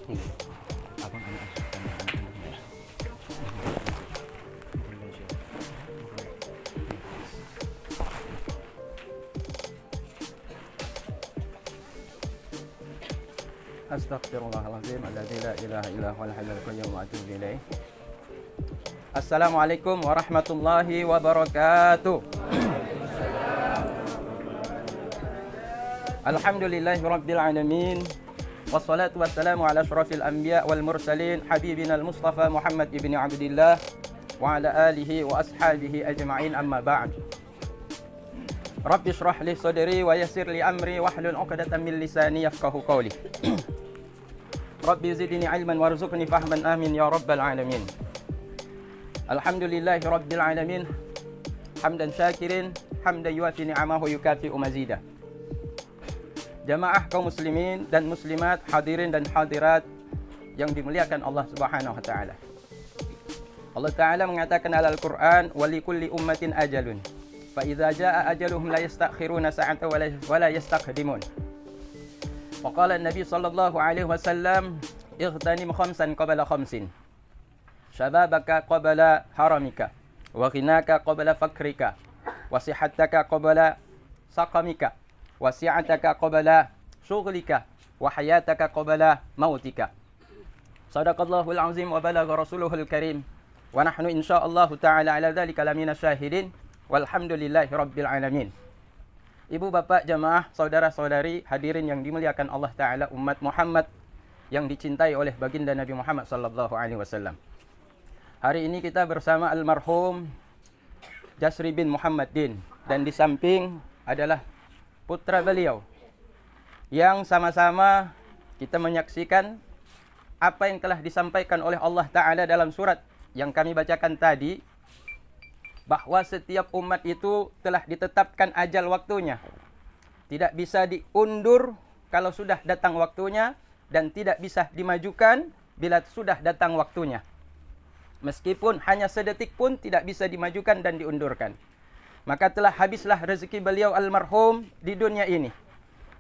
Abang anak asuh anak kandungnya. Astaghfirullahaladzim alladzi la ilaha illa huwal hayyul qayyum wa atubu ilaih. Assalamualaikum warahmatullahi wabarakatuh. Alhamdulillahirabbil alamin. Wassalatu wassalamu ala asyrafil anbiya wal mursalin habibina al-Mustafa Muhammad ibn Abdillah wa ala alihi wa ashabihi ajma'in, amma ba'd. Rabbi shrah li sadri wa yassir li amri wahlul 'uqdatam min lisani yafqahu qawli. Rabbi zidni ilman warzuqni fahman, amin ya rabbal alamin. Alhamdulillahi rabbil alamin, hamdan syakirin, hamdan yuafi ni'amahu yukafi'u mazida. Jamaah kaum muslimin dan muslimat, hadirin dan hadirat yang dimuliakan Allah Subhanahu wa taala. Allah taala mengatakan dalam Al-Qur'an, "Wa likulli ummatin ajalun, fa idza jaa ajaluhum la yastakhiruna sa'atan wa la yastaqdimun." Wa qala an-nabi sallallahu alaihi wasallam, "Ightanim khamsan qabla khamsin. Syababaka qabla haramika, wa ghinaka qabla fakrika, wa sihataka qabla saqamika, wa si'ataka qabla shughlika, wa hayataka qabla mautika." Sadaqallahul azim wa balagha rasuluhul karim, wa nahnu insyaallah ta'ala ala dzalika lamina syahidin, walhamdulillahi rabbil alamin. Ibu bapak jamaah, saudara-saudari, hadirin yang dimuliakan Allah taala, umat Muhammad yang dicintai oleh baginda Nabi Muhammad sallallahu alaihi wasallam. Hari ini kita bersama almarhum Jasri bin Muhammad Din, dan di samping adalah putra beliau yang sama-sama kita menyaksikan apa yang telah disampaikan oleh Allah Ta'ala dalam surat yang kami bacakan tadi, bahwa setiap umat itu telah ditetapkan ajal waktunya, tidak bisa diundur kalau sudah datang waktunya, dan tidak bisa dimajukan bila sudah datang waktunya. Meskipun hanya sedetik pun tidak bisa dimajukan dan diundurkan. Maka telah habislah rezeki beliau almarhum di dunia ini.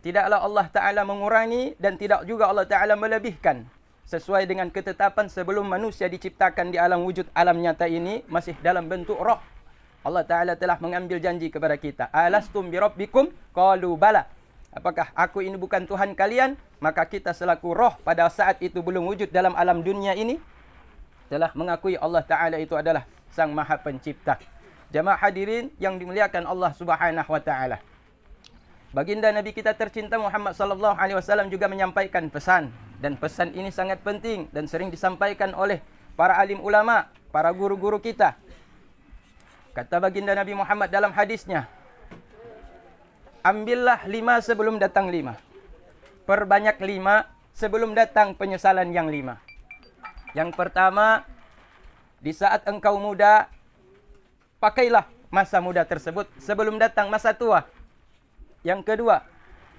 Tidaklah Allah Ta'ala mengurangi dan tidak juga Allah Ta'ala melebihkan. Sesuai dengan ketetapan sebelum manusia diciptakan di alam wujud, alam nyata ini masih dalam bentuk roh. Allah Ta'ala telah mengambil janji kepada kita. Alastum birabbikum? Qalu bala. Apakah aku ini bukan Tuhan kalian? Maka kita selaku roh pada saat itu belum wujud dalam alam dunia ini, telah mengakui Allah Ta'ala itu adalah Sang Maha Pencipta. Jamaah hadirin yang dimuliakan Allah Subhanahu wa taala. Baginda Nabi kita tercinta Muhammad sallallahu alaihi wasallam juga menyampaikan pesan, dan pesan ini sangat penting dan sering disampaikan oleh para alim ulama, para guru-guru kita. Kata baginda Nabi Muhammad dalam hadisnya, "Ambillah 5 sebelum datang 5. Perbanyak 5 sebelum datang penyesalan yang 5. Yang pertama, di saat engkau muda, pakailah masa muda tersebut sebelum datang masa tua. Yang kedua,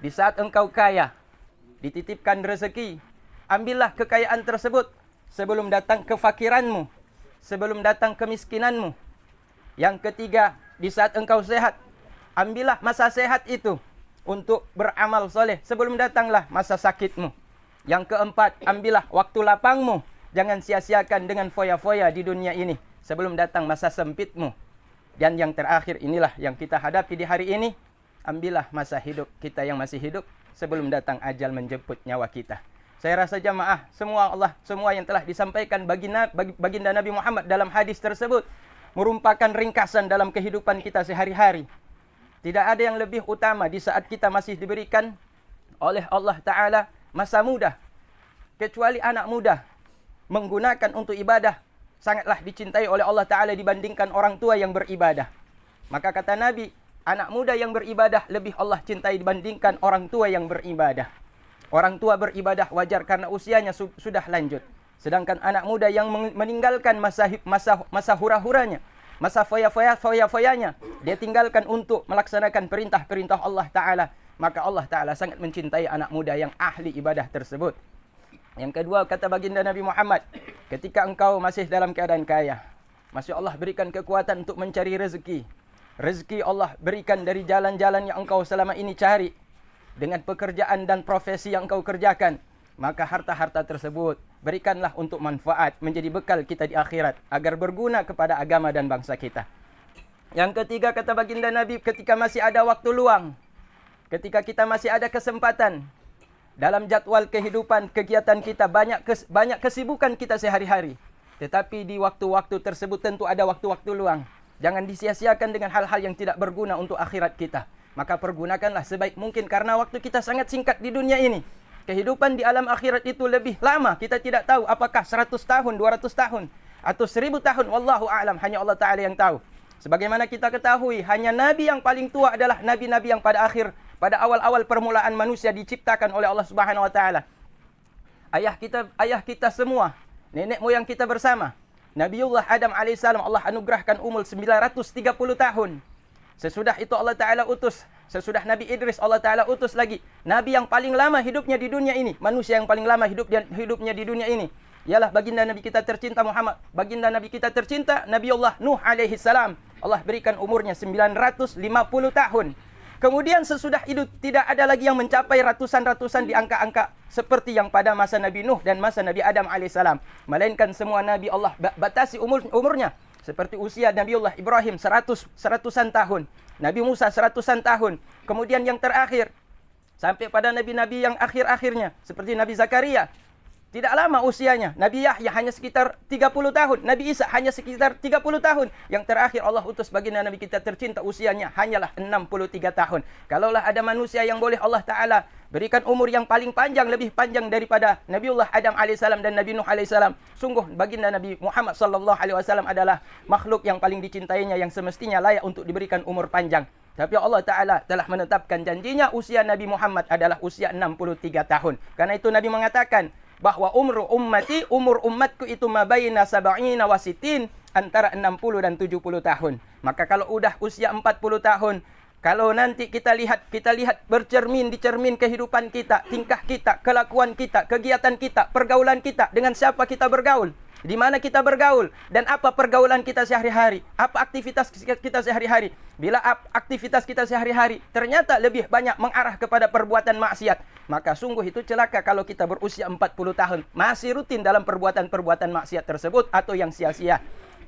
di saat engkau kaya, dititipkan rezeki, ambillah kekayaan tersebut sebelum datang kefakiranmu, sebelum datang kemiskinanmu. Yang ketiga, di saat engkau sehat, ambillah masa sehat itu untuk beramal soleh sebelum datanglah masa sakitmu. Yang keempat, ambillah waktu lapangmu, jangan sia-siakan dengan foya-foya di dunia ini sebelum datang masa sempitmu. Dan yang terakhir, inilah yang kita hadapi di hari ini, ambillah masa hidup kita yang masih hidup sebelum datang ajal menjemput nyawa kita." Saya rasa jamaah, semua yang telah disampaikan baginda Nabi Muhammad dalam hadis tersebut merupakan ringkasan dalam kehidupan kita sehari-hari. Tidak ada yang lebih utama di saat kita masih diberikan oleh Allah Ta'ala masa muda, kecuali anak muda menggunakan untuk ibadah sangatlah dicintai oleh Allah Ta'ala dibandingkan orang tua yang beribadah. Maka kata Nabi, anak muda yang beribadah lebih Allah cintai dibandingkan orang tua yang beribadah. Orang tua beribadah wajar karena usianya sudah lanjut. Sedangkan anak muda yang meninggalkan masa hura-huranya, masa foya-foyanya, dia tinggalkan untuk melaksanakan perintah-perintah Allah Ta'ala. Maka Allah Ta'ala sangat mencintai anak muda yang ahli ibadah tersebut. Yang kedua, kata baginda Nabi Muhammad, ketika engkau masih dalam keadaan kaya, masih Allah berikan kekuatan untuk mencari rezeki. Rezeki Allah berikan dari jalan-jalan yang engkau selama ini cari, dengan pekerjaan dan profesi yang engkau kerjakan. maka harta-harta tersebut berikanlah untuk manfaat, menjadi bekal kita di akhirat, agar berguna kepada agama dan bangsa kita. Yang ketiga, kata baginda Nabi, ketika masih ada waktu luang, ketika kita masih ada kesempatan, dalam jadwal kehidupan, kegiatan kita, banyak kesibukan kita sehari-hari. Tetapi di waktu-waktu tersebut tentu ada waktu-waktu luang. Jangan disia-siakan dengan hal-hal yang tidak berguna untuk akhirat kita. Maka pergunakanlah sebaik mungkin, karena waktu kita sangat singkat di dunia ini. Kehidupan di alam akhirat itu lebih lama. Kita tidak tahu apakah 100 tahun, 200 tahun, atau 1000 tahun. Wallahu a'lam, hanya Allah Ta'ala yang tahu. Sebagaimana kita ketahui, hanya Nabi yang paling tua adalah Nabi-Nabi yang pada awal-awal permulaan manusia diciptakan oleh Allah Subhanahu Wa Ta'ala. Ayah kita semua, nenek moyang kita bersama, Nabiullah Adam alaihissalam, Allah anugerahkan umur 930 tahun. Sesudah itu Allah Ta'ala utus, sesudah Nabi Idris Allah Ta'ala utus lagi Nabi yang paling lama hidupnya di dunia ini, manusia yang paling lama hidupnya di dunia ini, ialah baginda Nabi kita tercinta Muhammad, baginda Nabi kita tercinta Nabiullah Nuh alaihissalam. Allah berikan umurnya 950 tahun. Kemudian sesudah itu tidak ada lagi yang mencapai ratusan-ratusan di angka-angka seperti yang pada masa Nabi Nuh dan masa Nabi Adam alaihissalam. Melainkan semua Nabi Allah batasi umurnya. Seperti usia Nabiullah Ibrahim 100-an tahun. Nabi Musa 100-an tahun. Kemudian yang terakhir, sampai pada Nabi-Nabi yang akhir-akhirnya, seperti Nabi Zakaria. Tidak lama usianya. Nabi Yahya hanya sekitar 30 tahun. Nabi Isa hanya sekitar 30 tahun. Yang terakhir Allah utus baginda Nabi kita tercinta, usianya hanyalah 63 tahun. Kalaulah ada manusia yang boleh Allah Ta'ala berikan umur yang paling panjang, lebih panjang daripada Nabiullah Adam alaihissalam dan Nabi Nuh alaihissalam, sungguh baginda Nabi Muhammad sallallahu alaihi wasallam adalah makhluk yang paling dicintainya, yang semestinya layak untuk diberikan umur panjang. Tapi Allah Ta'ala telah menetapkan janjinya, usia Nabi Muhammad adalah usia 63 tahun. Karena itu Nabi mengatakan bahwa umur umatku itu mabaina sab'ina wa sitin, antara 60 dan 70 tahun. Maka kalau udah usia 40 tahun, kalau nanti kita lihat dicermin kehidupan kita, tingkah kita, kelakuan kita, kegiatan kita, pergaulan kita, dengan siapa kita bergaul, di mana kita bergaul, dan apa pergaulan kita sehari-hari, apa aktivitas kita sehari-hari. Bila aktivitas kita sehari-hari ternyata lebih banyak mengarah kepada perbuatan maksiat, maka sungguh itu celaka kalau kita berusia 40 tahun masih rutin dalam perbuatan-perbuatan maksiat tersebut atau yang sia-sia.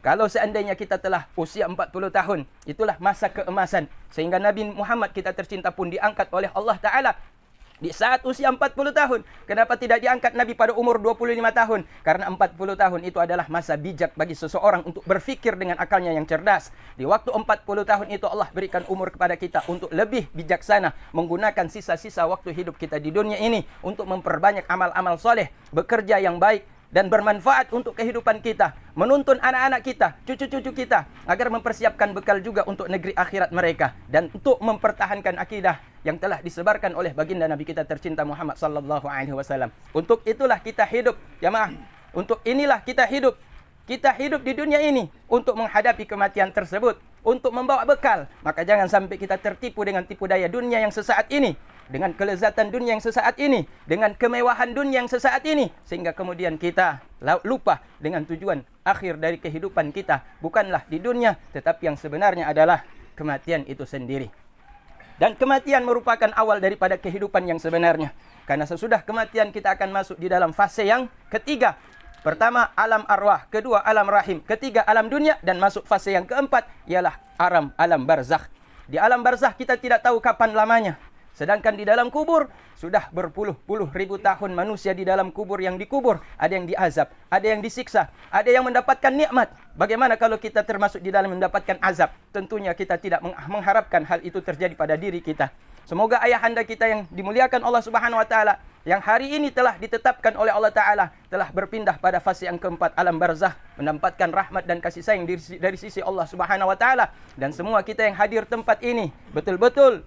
Kalau seandainya kita telah usia 40 tahun, itulah masa keemasan. Sehingga Nabi Muhammad kita tercinta pun diangkat oleh Allah Ta'ala di saat usia 40 tahun. Kenapa tidak diangkat Nabi pada umur 25 tahun? Karena 40 tahun itu adalah masa bijak bagi seseorang untuk berfikir dengan akalnya yang cerdas. Di waktu 40 tahun itu Allah berikan umur kepada kita untuk lebih bijaksana, menggunakan sisa-sisa waktu hidup kita di dunia ini untuk memperbanyak amal-amal soleh, bekerja yang baik dan bermanfaat untuk kehidupan kita, menuntun anak-anak kita, cucu-cucu kita, agar mempersiapkan bekal juga untuk negeri akhirat mereka, dan untuk mempertahankan akidah yang telah disebarkan oleh baginda Nabi kita tercinta Muhammad sallallahu alaihi wasallam. Untuk itulah kita hidup, jemaah. Untuk inilah kita hidup. Kita hidup di dunia ini untuk menghadapi kematian tersebut, untuk membawa bekal. Maka jangan sampai kita tertipu dengan tipu daya dunia yang sesaat ini, dengan kelezatan dunia yang sesaat ini, dengan kemewahan dunia yang sesaat ini, sehingga kemudian kita lupa dengan tujuan akhir dari kehidupan kita. Bukanlah di dunia, tetapi yang sebenarnya adalah kematian itu sendiri. Dan kematian merupakan awal daripada kehidupan yang sebenarnya. Karena sesudah kematian kita akan masuk di dalam fase yang ketiga. Pertama, alam arwah. Kedua, alam rahim. Ketiga, alam dunia. Dan masuk fase yang keempat ialah alam barzakh. Di alam barzakh kita tidak tahu kapan lamanya. Sedangkan di dalam kubur, sudah berpuluh-puluh ribu tahun manusia di dalam kubur yang dikubur. Ada yang diazab, ada yang disiksa, ada yang mendapatkan nikmat. Bagaimana kalau kita termasuk di dalam mendapatkan azab? Tentunya kita tidak mengharapkan hal itu terjadi pada diri kita. Semoga ayahanda kita yang dimuliakan Allah Subhanahu Wa Taala, yang hari ini telah ditetapkan oleh Allah Ta'ala, telah berpindah pada fase yang keempat, alam barzakh, mendapatkan rahmat dan kasih sayang dari sisi Allah Subhanahu Wa Taala. Dan semua kita yang hadir tempat ini betul-betul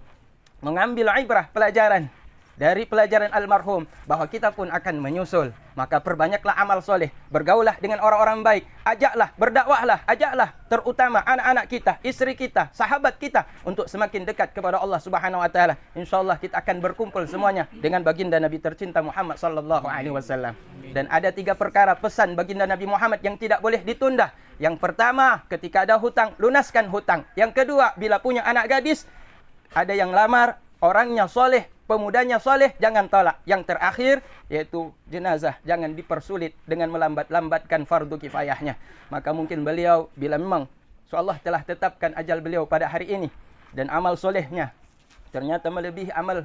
mengambil ibrah, pelajaran dari pelajaran almarhum, bahwa kita pun akan menyusul. Maka perbanyaklah amal soleh, bergaulah dengan orang-orang baik, ajaklah, berdakwahlah, ajaklah, terutama anak-anak kita, istri kita, sahabat kita, untuk semakin dekat kepada Allah Subhanahu Wa Taala. InsyaAllah kita akan berkumpul semuanya dengan baginda Nabi tercinta Muhammad sallallahu alaihi wasallam. Dan ada 3 perkara pesan baginda Nabi Muhammad yang tidak boleh ditunda. Yang pertama, ketika ada hutang, lunaskan hutang. Yang kedua, bila punya anak gadis, ada yang lamar, orangnya soleh, pemudanya soleh, jangan tolak. Yang terakhir, yaitu jenazah, jangan dipersulit dengan melambat-lambatkan fardu kifayahnya. Maka mungkin beliau, bila memang Allah telah tetapkan ajal beliau pada hari ini, dan amal solehnya ternyata melebihi amal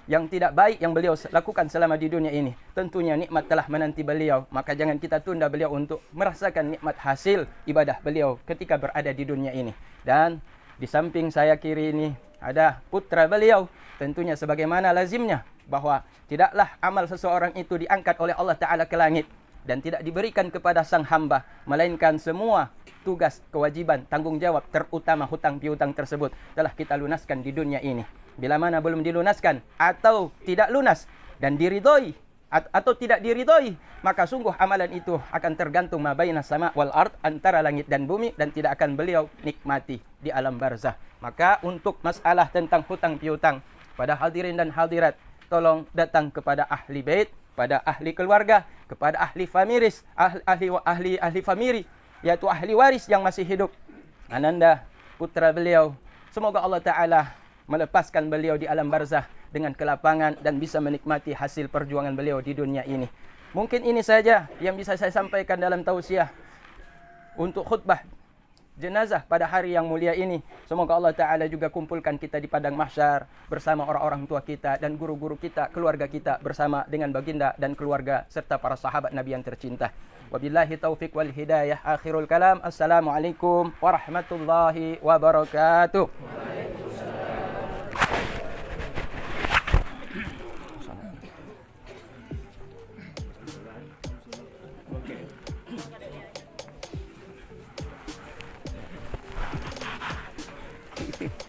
yang tidak baik yang beliau lakukan selama di dunia ini, tentunya nikmat telah menanti beliau. Maka jangan kita tunda beliau untuk merasakan nikmat hasil ibadah beliau ketika berada di dunia ini. Dan di samping saya kiri ini ada putra beliau. Tentunya sebagaimana lazimnya bahwa tidaklah amal seseorang itu diangkat oleh Allah Ta'ala ke langit dan tidak diberikan kepada sang hamba, melainkan semua tugas, kewajiban, tanggung jawab, terutama hutang piutang tersebut telah kita lunaskan di dunia ini. Bila mana belum dilunaskan atau tidak lunas dan diridhoi atau tidak diridhoi, maka sungguh amalan itu akan tergantung ma baina sama wal ard, antara langit dan bumi, dan tidak akan beliau nikmati di alam barzah. Maka untuk masalah tentang hutang piutang, pada hadirin dan hadirat, tolong datang kepada ahli bait, pada ahli keluarga, kepada ahli famiris, ahli famiri, yaitu ahli waris yang masih hidup. Ananda, putra beliau, semoga Allah Ta'ala melepaskan beliau di alam barzah dengan kelapangan dan bisa menikmati hasil perjuangan beliau di dunia ini. Mungkin ini saja yang bisa saya sampaikan dalam tausiah untuk khutbah jenazah pada hari yang mulia ini. Semoga Allah Ta'ala juga kumpulkan kita di padang mahsyar bersama orang-orang tua kita dan guru-guru kita, keluarga kita, bersama dengan baginda dan keluarga serta para sahabat Nabi yang tercinta. Wabillahi taufiq wal hidayah. Akhirul kalam. Assalamualaikum warahmatullahi wabarakatuh. Okay.